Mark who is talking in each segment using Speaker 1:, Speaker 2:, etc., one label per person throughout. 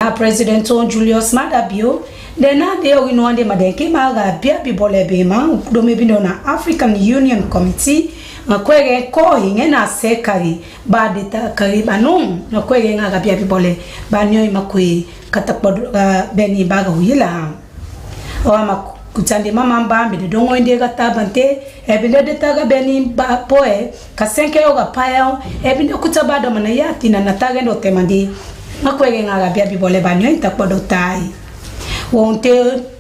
Speaker 1: na president on Julius Madabio dena de winwande madenke maga bia bibole bema do mebindo na African Union Committee makwege ko hinge na sekari ba deta kari banon na kwege nga bia bibole banyo makwe katakbodu beni baga wila o kutande mama mbambe de dongo inde gata bante ebinde de taga beni ba poe ka 5 yo ga paya ebinde kutabado mana yati na nataga ndo temandi makwege nga bia bibole banyo itakbodu tai wonte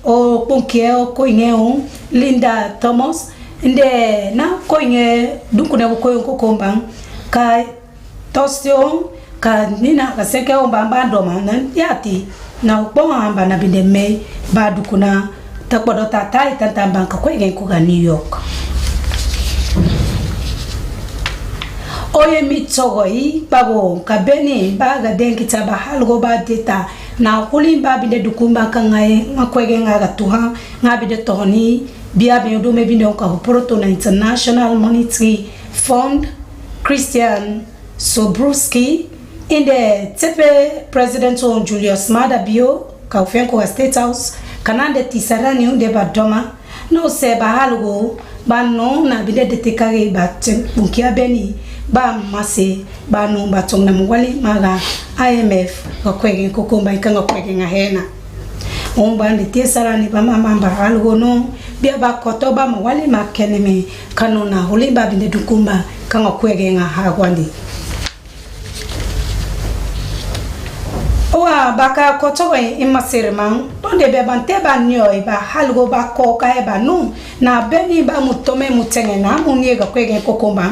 Speaker 1: o ponkie o koineo Linda Thomas inde na koinge dukune ko komba ka tosio ka nina ka 5 yo mbamba ndo mana yati na ukponga amba na binde me ba dukuna takbodo tatai tantamba ka kwege ko ga New York oye mitsogoi bago kabeni baga denki taba halgo ba deta na kulimba bide dukumba kangai makwege nga gatuha ngabide toni bia be do me binde ka proto na International Monetary Fund Christian Sobruski inde tepe president on Julius Madabio ka ufenko wa State House kanande tisarani unde badoma no se ba halgo ba no na bide detekage ba bunkia beni ba mase ba no ba tongna mwali maga IMF ko kwege ko komba ikanga kwege nga hena omba ndi tisarani ba mama ba halgo no bia ba kotoba mwali makeneme kanona holimba binde dukumba kanga kwege nga hagwandi owa baka kotowe imasirman donde be bante ba nyoy ba halgo ba ko ka ba no na beni ba mutome mutengena muniega kwege kokomba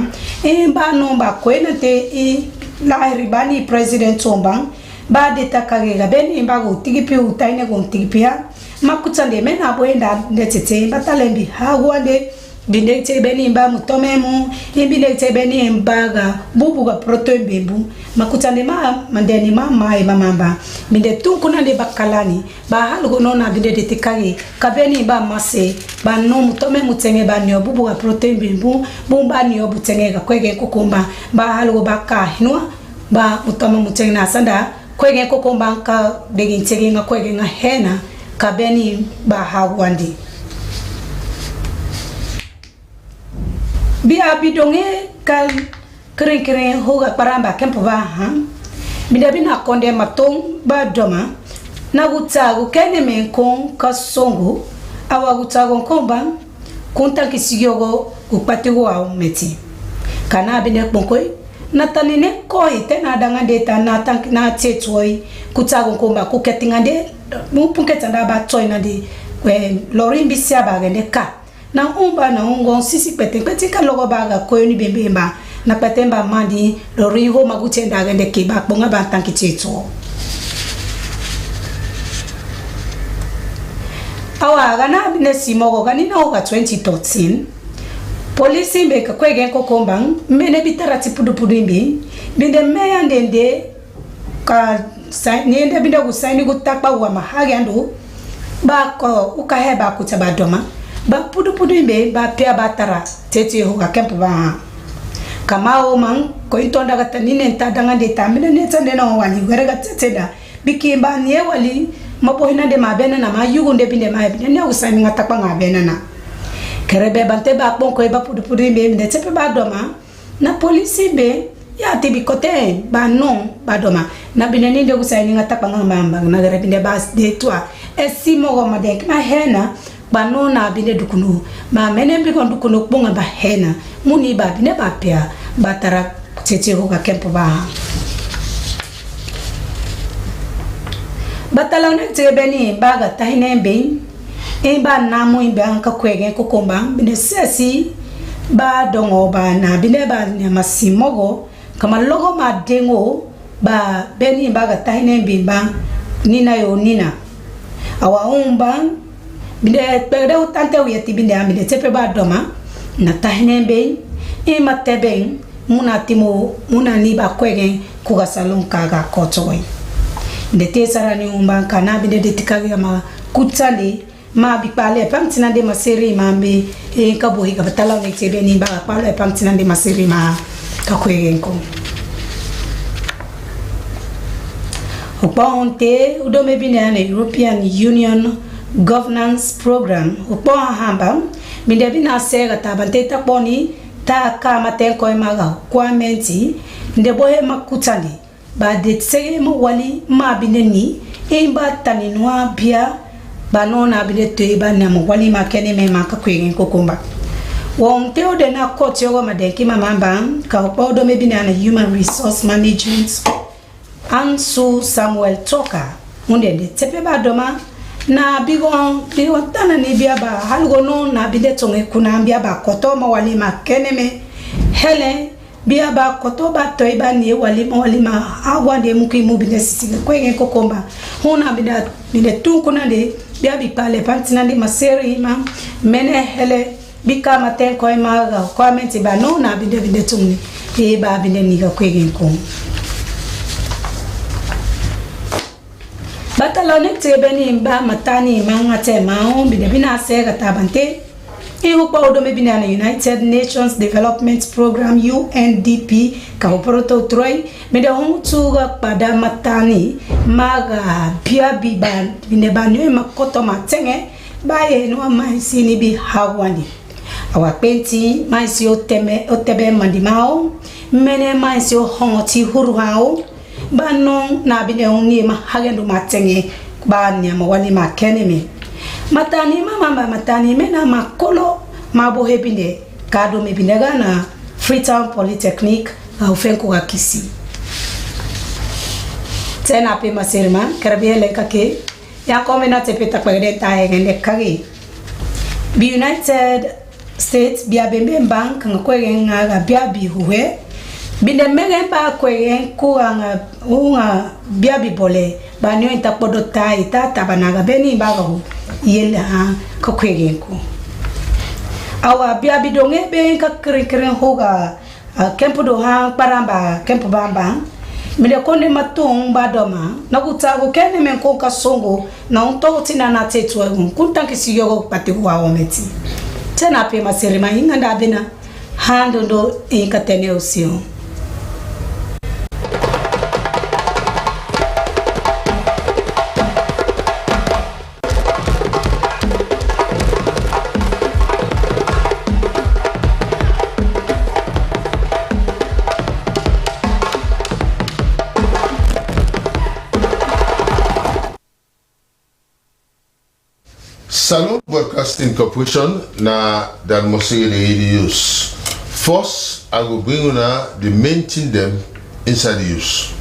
Speaker 1: ba no ba kwenete la ribani president omba ba detakage ga beni ba go tigipi utaine go tigipia makutsande mena boenda ndetete batalembi hagwande binde beni ba mutome mu binde beni mbaga bubuga protoembebu makutande mandeni mama mamba binde tunkuna de bakalani ba halgo nona binde detikage kabeni ba mase ba no mutome mutenge ba nyo bubuga protoembebu bumba nyo butenge ga kwege kokomba ba halgo baka hinwa ba mutome mutenge na sanda kwege kokomba ka degintege nga kwege nga hena kabeni ba hagwandi bia bidonge kal keren hoga paramba kempo ba ha bida bina konde matong ba doma na gutago kene men kon kasongo awa gutago komba konta kisigyogo kupatigo au meti kana bine ponkoi na tanine ko ite na danga deta na tank na tetoi kutago komba kuketingande mu punketanda ba toy na di we lorin bisia ba gende ka na umba na ungo sisi pete ka logo baga koyoni bembemba na patemba mandi loriho magutenda gende kiba bonga ba tanki cheto awa gana bine simogo gani na oga 2013 polisi mbeka kwege kokombang mene bitarati pudu imbi binde meya ndende ka nende binde gusaini gutakba wa mahagi andu bako ukaheba kutabadoma ba pudu imbe ba pia batara tete ho ga kempo ba kama o man ko itonda gata nine ntadanga de tamine ne tsande na wani werega tete da bikimba nie wali mabohina de mabena na mayugo de binde mabena ne usami ngata kwa ngabena na kerebe bante ba bonko e ba pudu imbe ne tepe ba doma na polisi be ya tibi kote ba non ba doma na binene de usami ngata kwa ngamba na gerebe de bas de toi esimo go madek ma hena bano na bine dukunu ma mene bi kon dukunu bonga ba hena muni ba bine ba pia batara tete ho ga kempo ba batala na tebeni ba ga tahine be e ba na mu imbe anka kwege kokomba bine sesi ba dongo ba na bine ba nyama simogo kama logo ma dengo ba beni ba ga tahine be ba nina yo nina awa umba binde pere utante uyeti binde amide tepe ba doma na tahine be e matebe muna timo muna ni ba kwege ku ga salon kaga kotoi de tesara ni umba kana binde de tikage ma kutsali ma bi pale pamtina de maseri mambe e kabo higa batala ne tebe ni ba pale pamtina de maseri ma ka kwege ko Ukpaonte udome bine na European Union Governance Program ukpa hamba binde bina sega tabante takboni ta kama tenko emaga kwa menti ndebohe makutani ba de sege mo wali ma bineni imba taninwa bia banona bide te ba na mo wali ma Kenema ma kakwegen kokumba won teo de na court yogo madenki mamamba ka ukpa udome bine na Human Resource Management Ansu Samuel Toka munde de tepe ba doma na bigon tana ni biaba halgono na bidetonge kuna biaba koto ma walima Kenema hele biaba koto ba toiba ni walima agwande mukimu bide sisi kwenge kokomba huna bide tunkuna de biabi pale pantina de maseri ma mene hele bika maten ko ma comment ba no na bide tumni e ba bide ni ga kwenge ko Batalonik tebeni mba matani manga mao bide bina sega tabante e hukwa udome bina na United Nations Development Program UNDP ka uporoto Troy bide hontuga pada matani maga bia biban bine banwe makoto matenge baye no maisi ni bi hawani awapenti maisi otebe mandimao mene maisi hongoti huruhao Bano na bine ungi ma hagendu matenge banya mawali ma Kenema matani mama matani mena makolo mabohe bine kado me binega na Freetown Polytechnic au fenko wa Kisi tena pe maserma karabele kake ya komena tepeta kwede tae ngende kage bi United States bia bembe bank ngakwege ngaga bia bi huwe binde mege ba kwege kuanga unga bia bi bole banyo itapodo tai tata banaga beni bago yele ha kwege ko awa bia bi donge be ka kren hoga kempo do ha paramba kempo bamba mile konde matung badoma na kutago Kenema ko kasongo na unto tina na tetu kuntanki siyogo pati wa ometi tena pe maserima inganda bena hando ndo ikatene usio.
Speaker 2: Slbc Broadcasting Corporation na Dalmosiri the use. First, I will bring you the main thing them inside the use.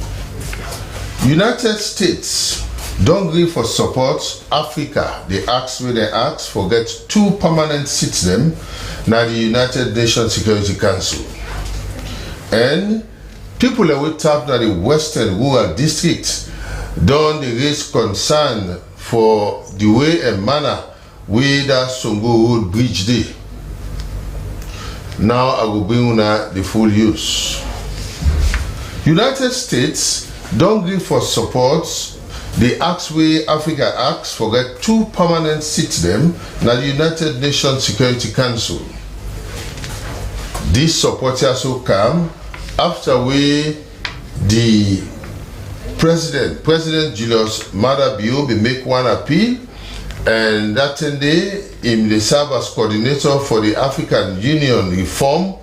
Speaker 2: United States don't agree for support Africa. They ask where they ask for get 2 permanent seats them na the United Nations Security Council. And people that we tap na the Western Rural District don't raise concern for the way and manner way that Songo Road Bridge day. Now I will bring you the full use. United States don't give for support the ask way Africa asks for get 2 permanent seats them na the United Nations Security Council. This support also come after we the President Julius Maada Bio be make one appeal, and that day him the serve as coordinator for the African Union reform.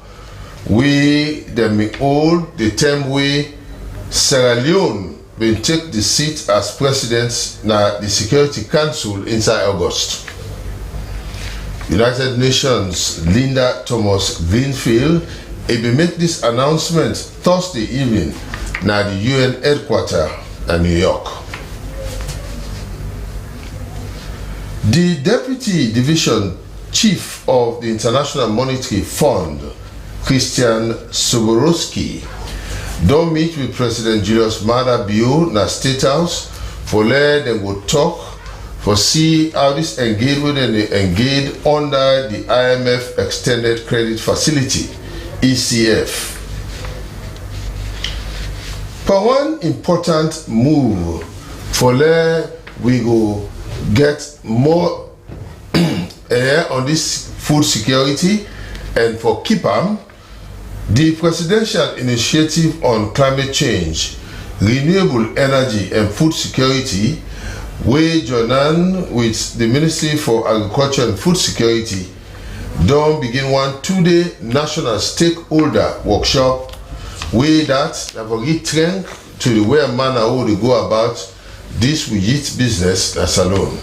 Speaker 2: We them hold the term way Sierra Leone will take the seat as president na the Security Council inside August. United Nations Linda Thomas Greenfield will make this announcement Thursday evening na the UN headquarters in New York. The Deputy Division Chief of the International Monetary Fund, Christian Soborowski, don't meet with President Julius Maada Bio na State House for let them go talk for see how this engagement and they engage under the IMF Extended Credit Facility, ECF. For one important move for let we go get more air on this food security and for keep the Presidential Initiative on Climate Change renewable energy and food security, we join with the Ministry for Agriculture and Food Security, don't begin one 2-day national stakeholder workshop way that have a trend to the way manner how they go about this wheat business as alone.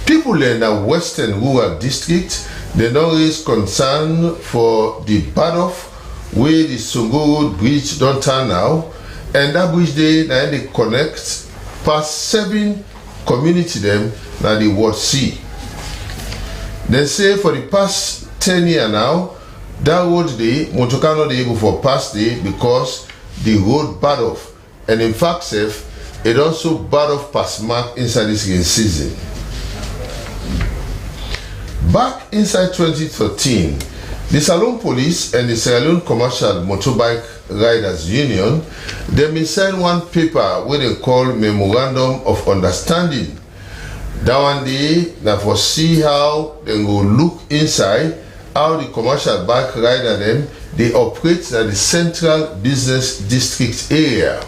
Speaker 2: People in the Western Rural District, they don't raise concern for the bad off where the Songo Road Bridge don't turn now, and that bridge they connect past 7 community them now the Ward C. They say for the past 10 years now, that road day, Motokano they able for past day because the road bad off, and in fact, safe, it also bad off past mark inside this rain season. Back inside 2013, the Salon Police and the Sierra Leone Commercial Motorbike Riders Union, they signed one paper where they call Memorandum of Understanding. That one day, now for see how they go look inside how the commercial bike rider them they operate at the Central Business District area.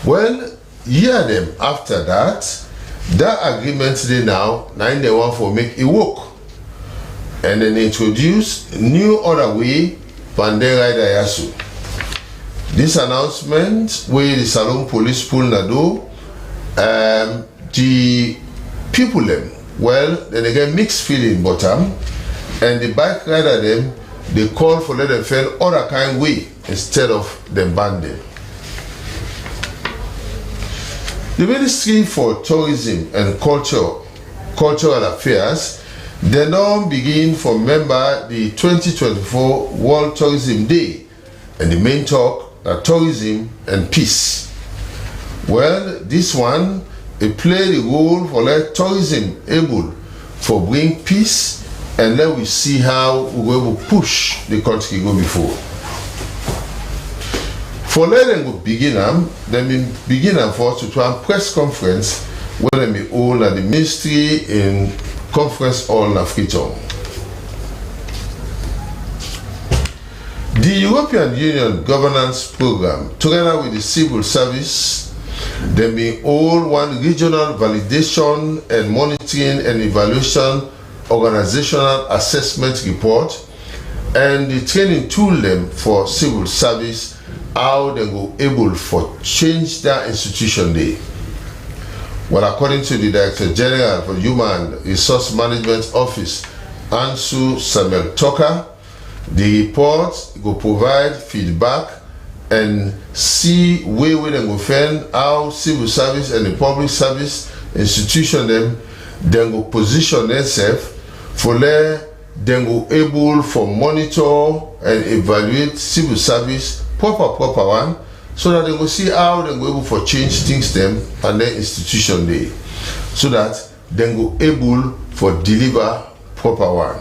Speaker 2: Well, year them after that agreement they now they want for make it work. And then introduce new other way Pande Rider Yasu. This announcement where the Salon Police pull Nado, the people them, well, then they get mixed feeling bottom, and the bike rider them, they call for let them feel other kind way instead of them ban them. The Ministry for Tourism and Cultural Affairs, they now begin for member the 2024 World Tourism Day, and the main talk are tourism and peace. Well, this one, it play the role for let tourism able for bring peace, and then we see how we will push the country go before. For let them go begin them begin for us to try a press conference where they be all at the ministry in conference hall in Freetown. The European Union governance program, together with the civil service, they be all one regional validation and monitoring and evaluation organizational assessment report, and the training tool them for civil service how they go able for change their institution day. Well, according to the Director General for Human Resource Management Office, Ansu Samuel Tucker, the report will provide feedback and see where they go find how civil service and the public service institution them then go position themselves for them go able for monitor and evaluate civil service proper one, so that they will see how they go able for change things them and their institution day, so that they go able for deliver proper one.